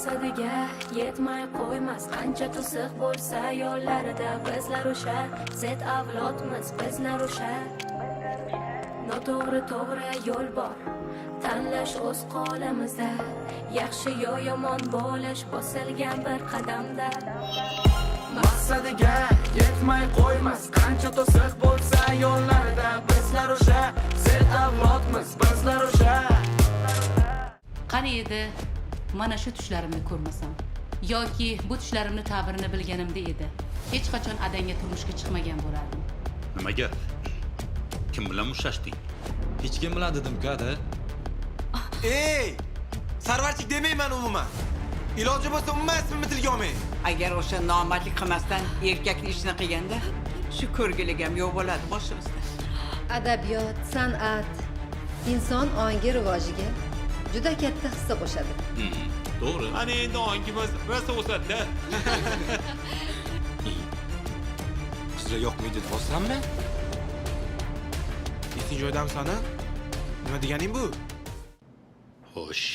maqsadiga yetmay qo'ymas qancha to'siq bo'lsa yo'llarida bizlar o'sha zet avlodmiz bizlar o'sha noto'g'ri to'g'ri yo'l bor tanlash o'z qo'limizda yaxshi yo yomon bo'lish bosilgan bir qadamda maqsadiga yetmay qo'ymas qancha to'siq bo'lsa yo'llarida bizlar o'sha zet avlodmiz bizlar o'sha qani edi mana shu tushlarimni ko'rmasam yoki bu tushlarimni ta'birini bilganimda edi hech qachon adangga turmushga chiqmagan bo'lardim. Nimaga? Kim bilan mushtashding? Hech kim bilan dedim uka-da. Ey! Sarvarchik demayman umuman. Iloji bo'lsa umuman ismimni tilga olmang. Agar o'sha nomardlik qilmasdan erkakning ishini qilganda shu ko'rgilik ham yo'q bo'ladi boshimizda. Adabiyot, san'at inson ongi rivojiga juda katta hissa qo'shadi. To'g'ri. Ana endi ongimiz rosa o'sadi-da. Sizga yoqmaydi deyapsanmi? Esing joydamisan-a? Nima deganing bu? Xo'sh,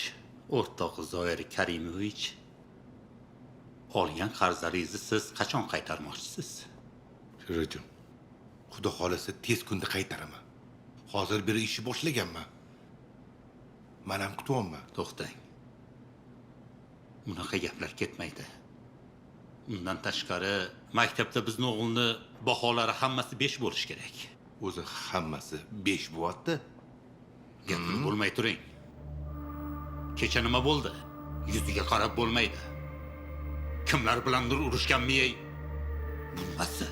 o'rtoq Zoir Karimovich, olgan qarzlaringizni siz qachon qaytarmoqchisiz? Shirajim, xudo xolasa tez kunda qaytaraman. Hozir biri ishi boshlaganman. Men ham kutyapman. To'xtang. Bunaqa gaplar ketmaydi. Undan tashqari, maktabda bizning o'g'ilni baholari hammasi 5 bo'lish kerak. O'zi hammasi 5 bo'lyapti. Gapni bo'lmay turing. Kecha nima bo'ldi? Yuziga qarab bo'lmaydi. Kimlar bilandir urushganmi? Bunmasi.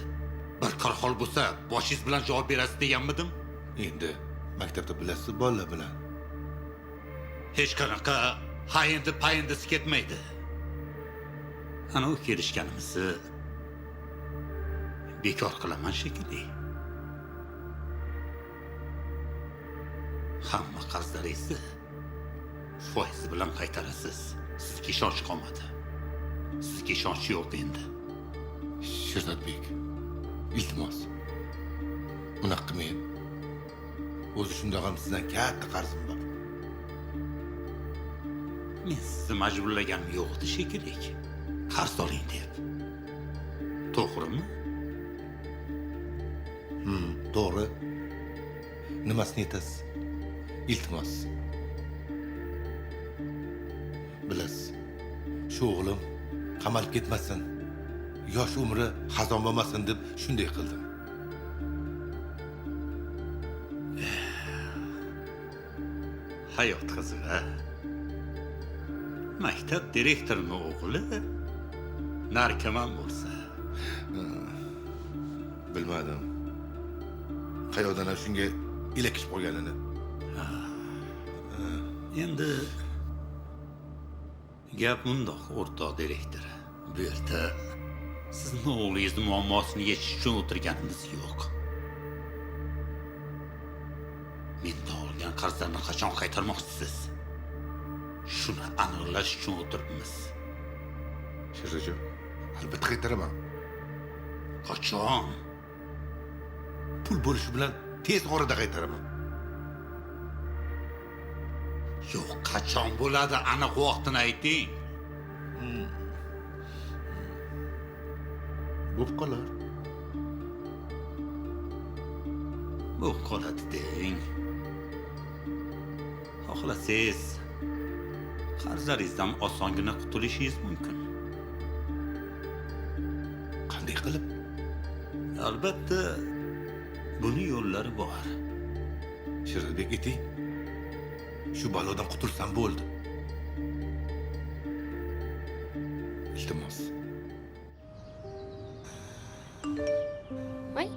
Bir qarhol bo'lsa, boshingiz bilan javob berasiz deganmidim? Endi maktabda bilasiz bolalar bilan. Hech qanaqa hayindi payindisi ketmaydi. Ana u kelishganimizni bekor qilaman shekilli. Hamma qarzlaringizni foiz bilan qaytarasiz. Sizga ishonch qolmadi. Sizga ishonch yo'q endi. Shirzodbek, iltimos. Unaqa qilmang. O'zi shundoq ham sizdan katta qarzim bor. Men sizni majburlaganim yo'qdi shekilli. Qarz oling deb. To'g'rimi? To'g'ri. Nimasini aytasiz? Iltimos. Bilasiz, shu o'g'lim qamalib ketmasin, yosh umri xazon bo'lmasin deb shunday qildim. Hayot qiziq-a? Maktab direktorining o'g'li narkoman bo'lsa, Bilmadim. Qayoqdan shunga ilakishib qolganini. endi gap bundoq, o'rtoq direktor. Bu yerda sizning o'g'lingizning muammosini yechish uchun o'tirganimiz yo'q. Mendan olgan qarzlarni qachon qaytarmoqchisiz? Shuni aniqlash uchun o'tiribmiz. Shirajim, albatta qaytaraman. Qachon? Pul bo'lishi bilan tez orada qaytaraman. Yo'q, qachon bo'ladi? Aniq vaqtini ayting. Bo'lib qolar. Bo'lib qoladi deng. Xohlasangiz qarzlaringizdan osongina qutulishingiz mumkin. Qanday qilib? Albatta, buni yo'llari bor. Shirzodbek ayting. Shu balodan qutulsam bo'ldi. Iltimos. Voy.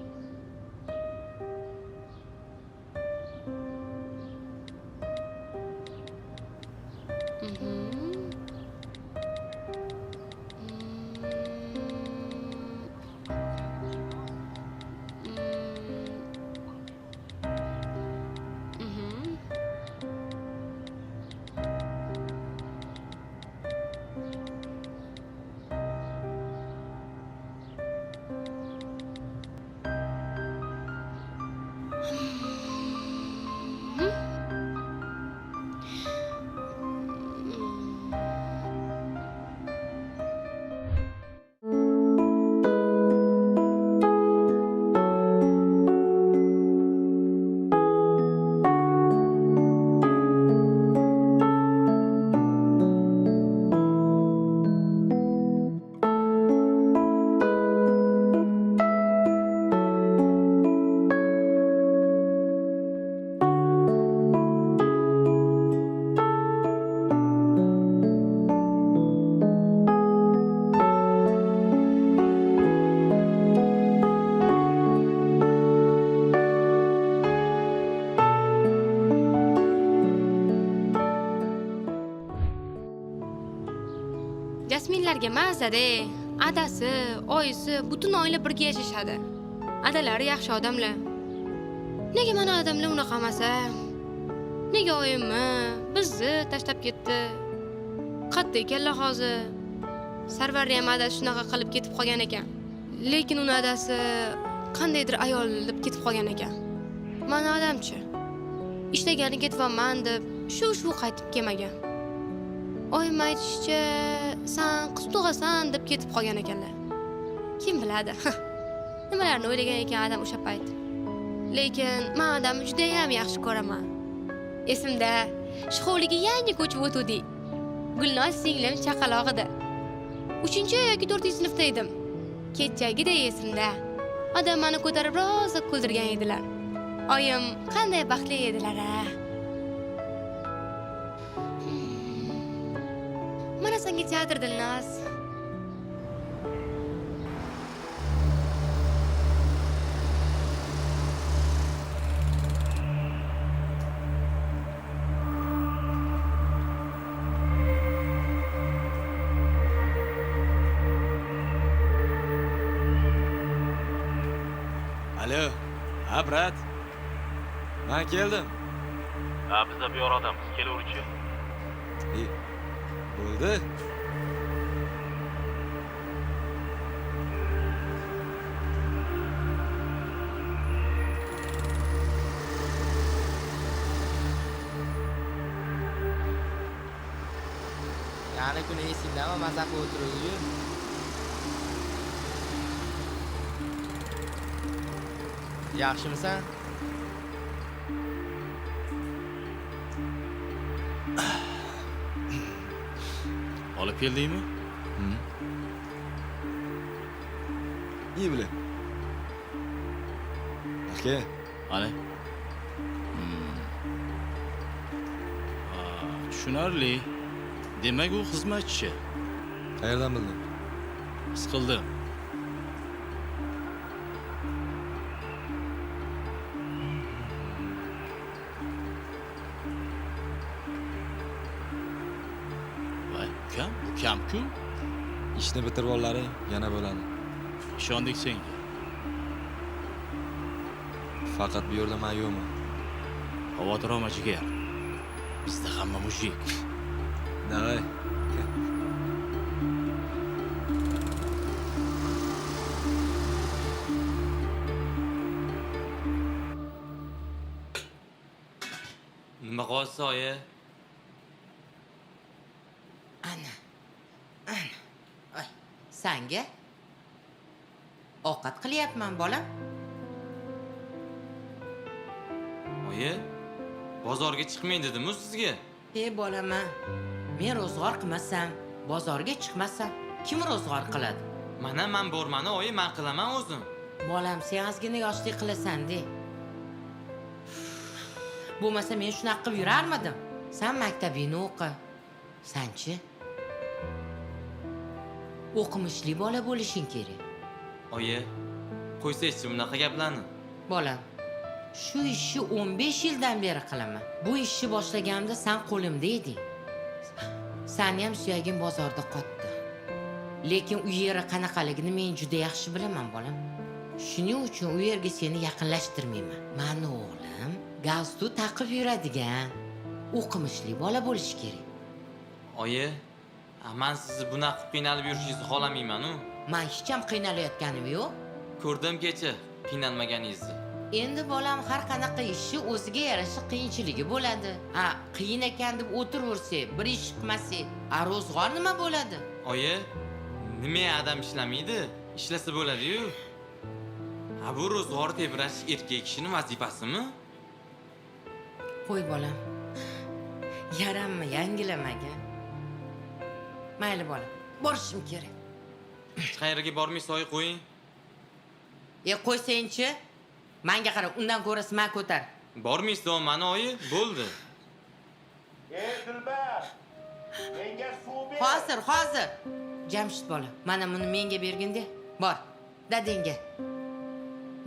Jasminlarga mazza-da. Adasi, oyisi butun oila birga yashashadi. Adalari yaxshi odamlar. Nega mana odamlar unaqa emas-a? Nega oyimni bizni tashlab ketdi? Qatta ekanlar hozir. Sarvarni ham adasi shunaqa qilib ketib qolgan ekan. Lekin uni adasi qandaydir ayol deb ketib qolgan ekan. Mana odamchi. Ishlagani ketyapman deb shu qaytib kelmagan. Oyim aytishicha, "Sen qiz tug'asan" deb ketib qolgan ekanlar. Kim biladi? Nimalarni o'ylagan ekan odam o'sha payt. Lekin men odamni juda ham yaxshi ko'raman. Esimda, shu hovliga yangi ko'chib o'tdik. Gulnoz singlim chaqaloq edi. 3 yoki 4-sinfda edim. Kechagida esimda. Odam meni ko'tarib rosa kuldirgan edilar. Oyim qanday baxtli edilar-a. Mana senga teatr Dilnoz. Alo. Ha, brat. Men keldim. Ha, biz bu yor odamiz. Kelaverchi. Bo'ldi. Yani kuni esingdami maza qilib o'tiruvdi-yu. Yaxshimisan? Olib keldingmi? İyi bile. Aka. Ana. Tushunarli. Demak u xizmatchi. Qayerdan bilding? His qildim. Voy, kam-ku. İşni bitirib ollaring, yana bo'ladi. Ishondik senga. Faqat bu yerda men yo'qman. Xavotir olma jigar. Bizda hamma mujik. Davay. Nima qilyapsiz, oyi? Ana. Ay, senga ovqat qilyapman, bolam. Oyi, bozorga chiqmang dedim-ku sizga. Bolama, men ro'zg'or qilmasam, bozorga chiqmasam, kim ro'zg'or qiladi? Mana men bormani, oyi, men qilaman o'zim. Bolam, sen ozgina yoshlik qilasan-de. Bo'lmasa men shunaqa qilib yurarmidim. Sen maktabingni o'qi. Sanchi? O'qimishli bola bo'lishing kerak. Oyi, qo'ysangchi bunaqa gaplarni. Bolam, shu ishni 15 yildan beri qilaman. Bu ishni boshlaganimda sen qo'limda eding. Seni ham suyagim bozorda qotdi. Lekin u yeri qanaqaligini men juda yaxshi bilaman, bolam. Shuning uchun u yerga seni yaqinlashtirmayman. Mani o'g'lim galstuk taqib yuradigan, o'qimishli bola bo'lish kerak. Oyi, men sizni bunaqa qiynalib yurishingizni xohlamayman-ku. Men hech ham qiynalayotganim yo'q. Ko'rdim kecha qiynalmaganingizni. Endi bolam har qanaqa ishni o'ziga yarasha qiyinchiligi bo'ladi. Qiyin ekan deb o'tiraversak, bir ish qilmasak, ro'zg'or nima bo'ladi? Oyi, nima adam ishlamaydi? Ishlasa bo'ladi-yu. Bu ro'zg'or tebrash erkak kishining vazifasimi? Qo'y bolam. Yarammi yangilamagan. Mayli bolam, borishim kerak. Hech qayerga bormaysiz, oyi, qo'ying. Qo'ysangchi? Menga qara, undan ko'ra sima ko'tar. Bormaysiz, mani oyi, bo'ldi. Dilbar. Menga suv ber. Hozir. Jamshid bola, mana buni menga bergin-de. Bor. Dadangga.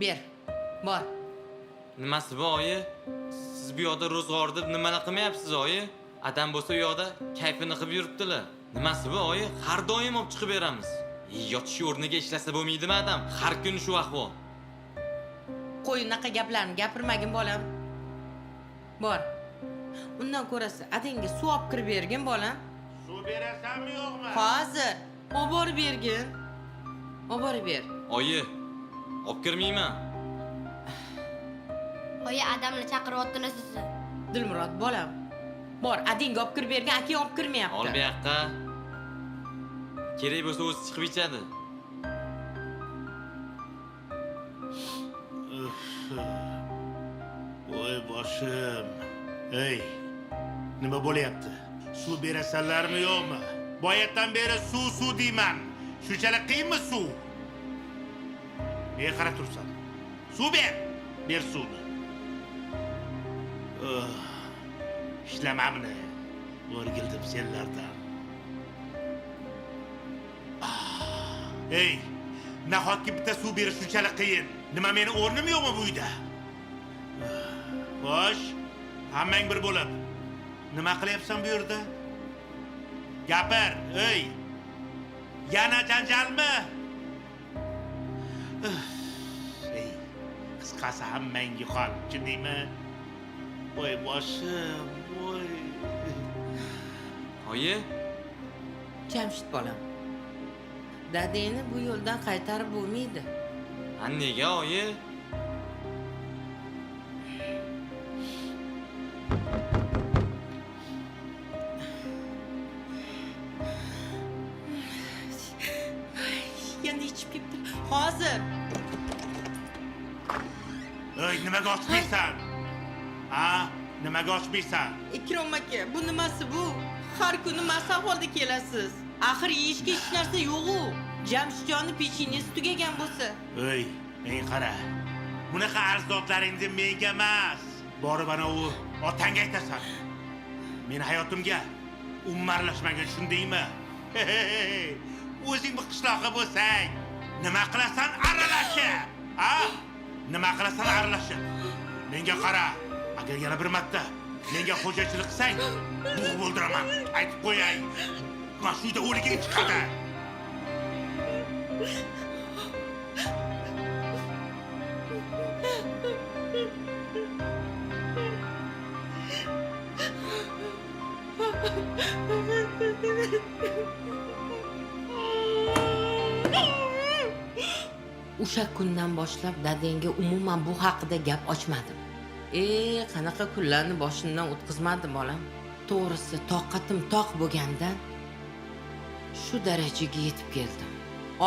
Ber. Bor. Nimasi bu, oyi? Siz bu yoqda ro'zg'or deb nimalar qilmayapsiz, oyi? Adam bo'lsa u yoqda kayfini qilib yuribdilar. Nimasi bu, oyi? Har doim olib chiqib beramiz. Yotish o'rniga ishlasa bo'lmaydimi adam? Har kun shu ahvol. Qo'y, unaqa gaplarni gapirmagin bolam. Bor. Undan ko'rasi, adangga suv olib kirib bergin bolam. Suv berasanmi yo'qmi? Hozir. Olib borib bergin. Olib borib ber. Oyi, olib kirmayman. Oyi, adamni chaqiryaptini sizni. Dilmurod bolam. Bor, adangga olib kirib bergin, aka olib kirmayapti. Ol bu yoqqa. Kerak bo'lsa o'zi chiqib ichadi. Voy boshim. Ey, nima bo'lyapti? Suv berasanlarmi yo'qmi? Boyatdan beri suv deyman. Shunchalik qiyinmi suv? Nega qarab tursan? Suv ber. Ber suvni. Ishlamamni. O'rgildim senlardan. Ey, nahotki bitta suv berish shunchalik qiyin. Nima meni o'rnim yo'qmi bu uyda? Xo'sh, hammang bir bo'lib. Nima qilyapsan bu yerda? Gapir, ey. Yana janjalmi? Ey, qisqasi hammang yo'qol, tushundingmi? Voy boshim, voy. Oyi, Jamshid bolam. Dadangni bu yo'ldan qaytarib bo'lmaydi. nega oyi? Yana ichib ketdi. Hozir. Ey, nimaga ochmaysan? Ha? Nimaga ochmaysan? Ikrom aka, bu nimasi bu? Har kuni masafolda kelasiz. Axir yeyishga hech narsa yo'q-ku. Jamshidjonni pecheniyasi tugagan bo'lsa. Ey, men qara. Bunaqa arzodlaringni menga emas. Borib ana u otangga aytasan. Men hayotimga umarlashmagan shundaymi? O'zing bir qishloqqa bo'lsang, nima qilasan aralashib? Ha? Nima qilasan aralashib? Menga qara. Agar yana bir marta menga xo'jachilik qilsang, bug' bo'ldiraman. Aytib qo'yay. Mashuyda o'liging chiqadi. O'sha kundan boshlab dadangga umuman bu haqida gap ochmadim. Qanaqa kunlarni boshimdan o'tkazmadim bolam. To'g'risi, toqatim toq bo'lgandan shu darajaga yetib keldim.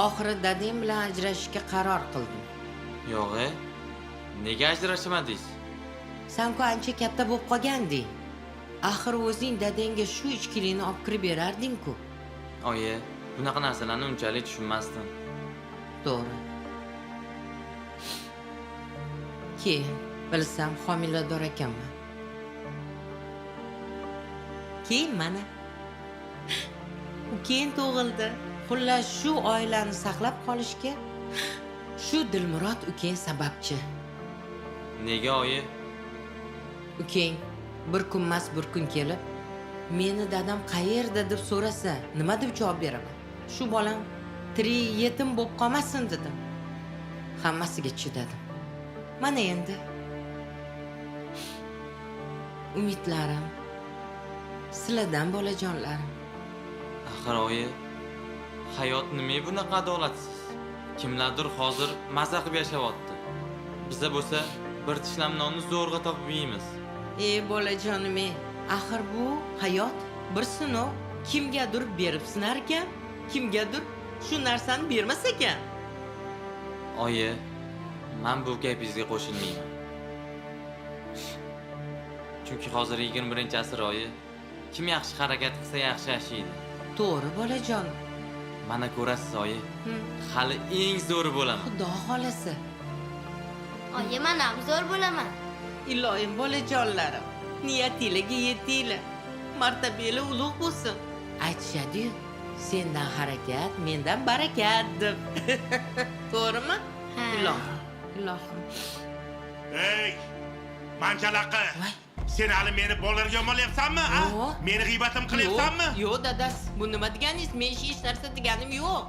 Oxiri dadang bilan ajrashishga qaror qildim. Yo'q, nega ajrashmadingiz? Sen-ku ancha katta bo'lib qolganding. Axir o'zing dadangga shu ichkilikni olib kirib berarding-ku. Oyi, bunaqa narsalarni unchalik tushunmasdim. To'g'ri. Keyin bilsam homilador ekanman. Keyin mana u keyin tug'ildi. Xullas shu oilani saqlab qolishga shu Dilmurod ukang sababchi. Nega oyi? Ukang bir kunmas bir kun kelib, meni dadam qayerda deb so'rasa, nima deb javob beraman? Shu bolam tirik yetim bo'lib qolmasin dedim. Hammasiga chidadim. Mana endi umidlarim sizlardan bolajonlarim. Axir oyi, hayot nima bunaqa adolatsiz? Kimlardir hozir maza qilib yashayapti. Biza bo'lsa bir tishlam nonni zo'rg'a topib yeymiz. Bolajonim, axir bu hayot bir sinov. Kimgadir berib sinar ekan, kimgadir shu narsani bermas ekan. Oyi, men bu gapingizga qo'shilmayman. Chunki hozir 21-asr oyi. Kim yaxshi harakat qilsa yaxshi yashaydi. To'g'ri bolajon. Mana ko'rasiz oyi. Hali eng zo'ri bo'laman. Xudo xolasa. Oyi, men ham zo'r bo'laman. Iloyim bolajonlarim, niyatingizga yetinglar. Martabanglar ulug' bo'lsin. Aytishadi-yu, sendan harakat, mendan barakat deb. To'g'rimi? Ha. Ilohim. Ey, manjalaqi. Voy, Sen hali meni bolalarga yomonlayapsanmi? Yo'q. Meni g'iybatim qilyapsanmi? Yo'q, dadas. Bu nima deganingiz? Men ish narsa deganim yo'q.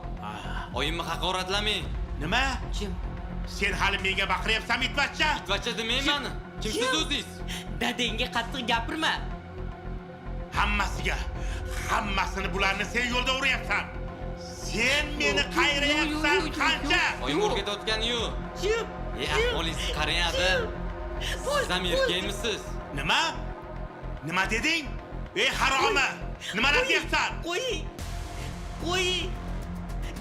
Oyimni haqoratlamang. Nima? Kim? Sen hali menga baqiryapsanmi, itvacha? Itvacha demayman. Kimsiz o'zingiz? Dadangga qattiq gapirma. Hammasini bularni sen yo'lda uryapsan. Sen meni qayrayapsan, qancha? Oyim o'rgatayotgani yo'q. Kim? Ahvolingiz qarayadi. Siz ham erkaymisiz? Nima deding? Ey haromi! Nimalar deyapsan? Qo'y.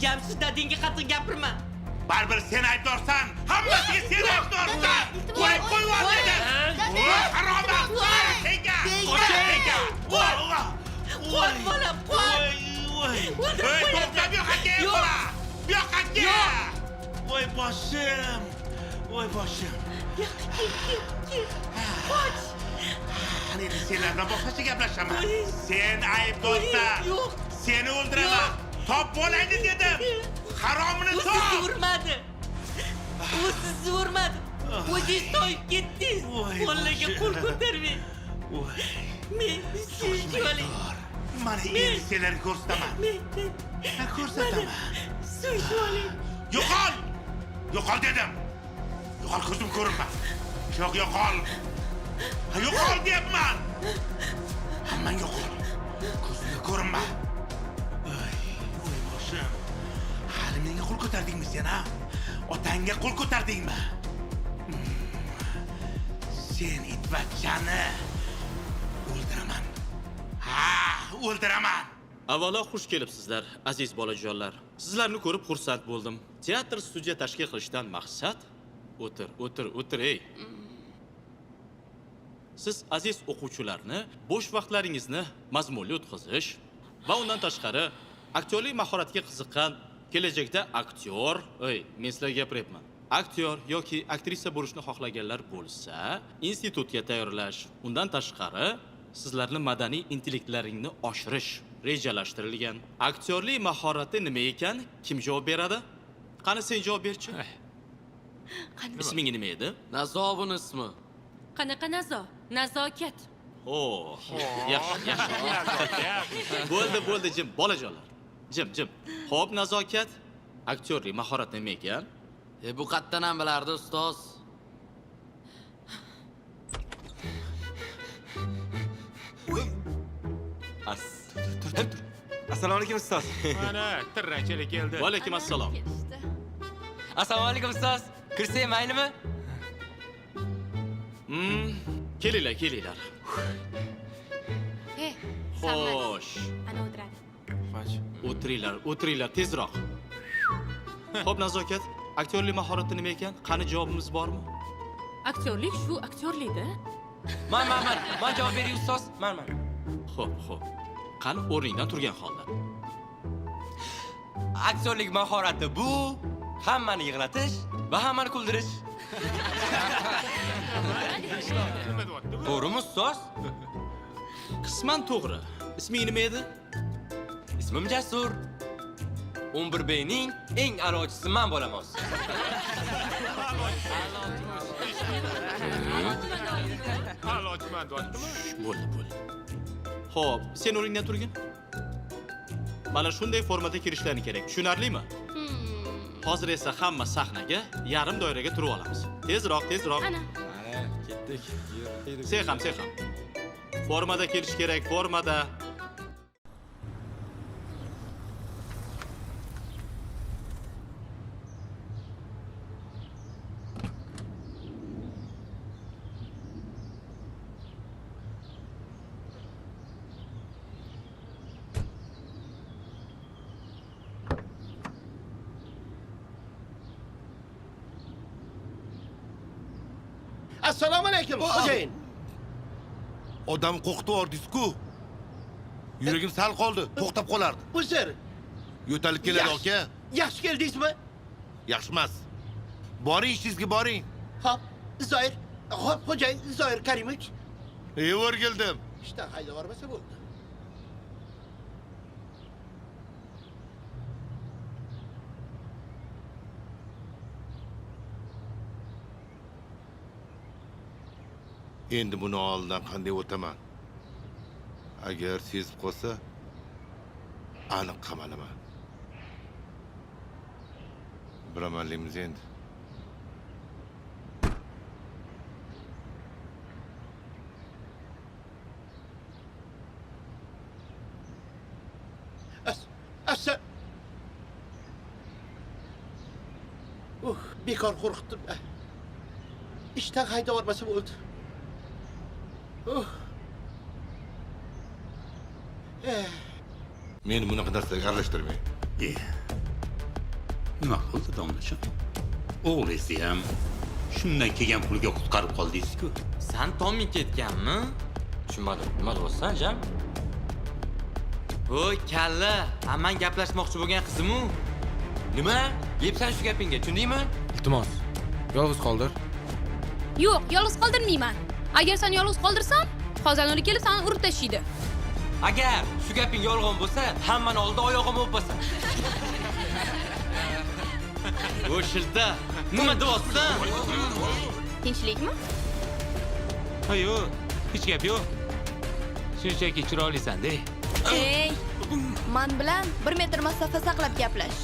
Jamshid dadangga qattiq gapirma. Baribir sen aybdorsan. Hammasiga sen aybdorsan. Qo'y yubordim. Voy haromi! Senga! Qo'y bolam, qo'y. Ey, to'xta bu yoqqa kel bola. Bu yoqqa kel. Voy boshim. Qoch. Qani senlar bilan boshqacha gaplashaman. Sen aybdorsan. Yo'q. Seni o'ldiraman. Top bo'laydi dedim. Haromini top. Sizni urmadi. U sizni urmadi. O'zingiz toyib ketdingiz. Qo'llarga qo'l ko'tarmang. Men sizni oling. Mana endi senlarga ko'rsataman. Ko'rsataman. Sizni oling. Yo'qol dedim. Yo'qol, ko'zim ko'rinma. Yo'qol. Yo'qol deyapman. Hammang yo'qol. Ko'zimga ko'rinma. Voy boshim. Hali menga qo'l ko'tardingmi sen, ha? Otangga qo'l ko'tardingmi? Sen itvachani o'ldiraman. O'ldiraman. Avvalo xush kelibsizlar, aziz bolajonlar. Sizlarni ko'rib xursand bo'ldim. Teatr studiya tashkil qilishdan maqsad o'tir, ey. Siz aziz o'quvchilarni bo'sh vaqtlaringizni mazmunli o'tkazish va undan tashqari aktyorlik mahoratiga qiziqqan, kelajakda aktyor, men sizlarga gapiryapman. Aktyor yoki aktrisa bo'lishni xohlaganlar bo'lsa, institutga tayyorlash, undan tashqari sizlarni madaniy intellektlaringni oshirish rejalashtirilgan. Aktyorlik mahorati nima ekan? Kim javob beradi? Qani sen javob berchi? Isming nima edi? Nazo buni ismi. Qanaqa nazo? Nazokat. Yaxshi. Bo'ldi, jim, bolajonlar. Jim. Xo'p, nazokat, aktyorlik mahorati nima ekan? Bu qatdan ham bilardi, ustoz. Tur. Assalomu alaykum, ustoz. Mana tirranchalik keldi. Va alaykum assalom. Assalomu alaykum, ustoz. Kirsak maylimi? Kelinglar. He, Xo'sh. ana o'tiradi. O'tiringlar tezroq. Xo'p, nazokat, aktyorlik mahorati nima ekan? Qani javobimiz bormi? Aktyorlik shu aktyorlikda. Man javob bering, ustoz. Man. Xo'p. Qani o'rningdan turgan holda. Aktyorlik mahorati bu hammani yig'latish va hammani kuldirish. To'g'rimi, ustoz? Qisman to'g'ri. Isming nima edi? Ismim Jasur. 11B'ning eng a'lochisi men bo'laman. Bo'ldi. Xo'p, sen o'rningdan turgin. Mana shunday formada kirishlaring kerak. Tushunarlimi? Hozir esa hamma sahnaga yarim doiraga turib olamiz. Tezroq. Ana. Ketdik. Sen ham. Formada kelish kerak, formada. Assalomu alaykum, xo'jayin. Odam qo'rqitib yubordingiz-ku. Yuragim sal qoldi, to'xtab qolardi. Bu sir. Yo'talib keladi aka. Yaxshi keldingizmi? Yaxshi emas. Boring, ishingizga boring. Hop, Zoir. Hop, xo'jayin Zoir Karimovich. O'rgildim. İşte haydab yubormasa bo'ldi. Endi buni oldidan qanday o'taman? Agar sezib qolsa, aniq qamalaman. Bilaman limuzin. Asa. Bekor qo'rqitdim. İşten haydab olmasa bo'ldi. Meni bunaqa narsaga aralashtirmang. Nima bo'ldi domlajon? O'g'lingizni ham shundan kelgan pulga qutqarib qoldingiz-ku. Sen Tommy ketganmi? Tushunmadim. Nima deyapsan, jam? Voy kalla, men gaplashmoqchi bo'lgan qizim-u. Nima? Yepsan shu gapingga, tushundingmi? Iltimos, yolg'iz qoldir. Yo'q, yolg'iz qoldirmayman. Agar seni yolg'iz qoldirsam, Xozanuli kelib seni urib tashlaydi. Agar shu gaping yolg'on bo'lsa, hammani oldida oyog'im o'pasa. O shilta, nima deyapsan? Tinchlikmi? Yo'q, hech gap yo'q. Shunchaki chiroylisan-da. Ey, men bilan 1 metr masofa saqlab gaplash.